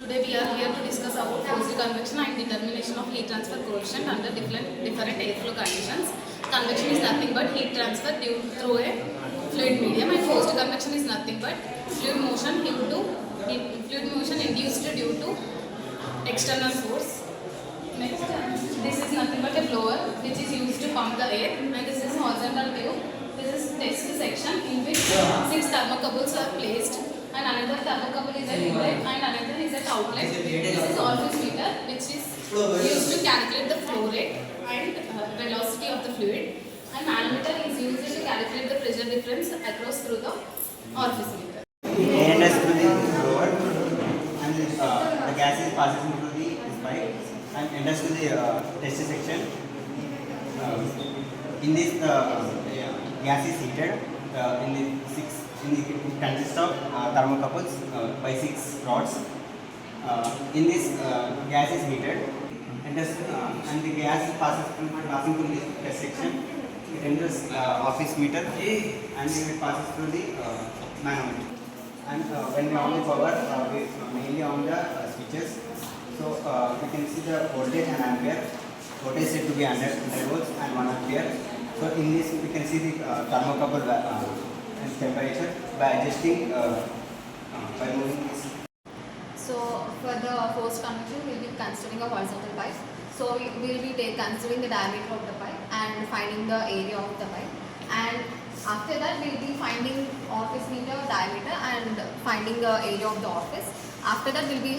Today we are here to discuss about forced convection and determination of heat transfer coefficient under different airflow conditions. Convection is nothing but heat transfer through a fluid medium, and forced convection is nothing but fluid motion induced due to external force. Next, this is nothing but a blower which is used to pump the air, and this is horizontal view. This is test section in which 6 thermocouples are placed, and another thermocouple is at inlet and another is at outlet. This is orifice meter which is used to calculate the flow rate and velocity of the fluid, and manometer is used to calculate the pressure difference across through the orifice meter. Air does through the blower, and the gas is passes into this pipe and enters to the test section. In this, gas is heated it consists of thermocouples by 6 rods. In this, gas is heated, and the gas passing through this test section. It enters office meter and it passes through the manometer. And when we on the power, we mainly on the switches. So we can see the voltage and ampere. Voltage is said to be 100 volts and 1 ampere. So in this we can see the thermocouple temperature by adjusting by moving this. So for the forced convection, we will be considering a horizontal pipe. So we will be considering the diameter of the pipe and finding the area of the pipe. And after that, we will be finding orifice meter diameter and finding the area of the orifice. After that, we will be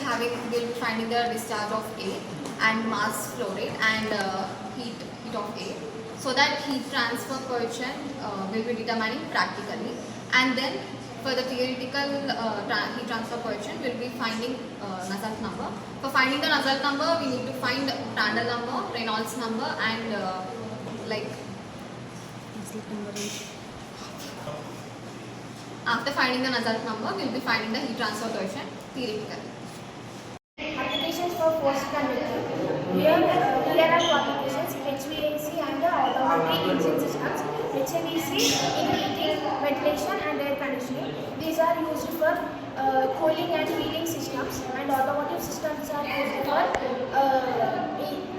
finding the discharge of air and mass flow rate and heat of air. So that heat transfer coefficient will be determining practically, and then for the theoretical heat transfer coefficient we will be finding Nusselt number. For finding the Nusselt number, we need to find Prandtl number, Reynolds number, and after finding the Nusselt number, we will be finding the heat transfer coefficient theoretically. Applications for forced convection. Here are two applications: HVAC and the automatic engine systems. HVAC in heating, ventilation and air conditioning. These are used for cooling and heating systems, and automotive systems are used for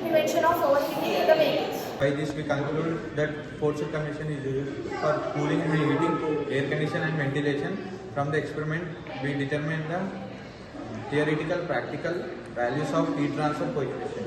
prevention of overheating in the vehicles. By this we conclude that forced convection is used for cooling and heating, air condition and ventilation. From the experiment we determine the theoretical practical values of heat transfer coefficient.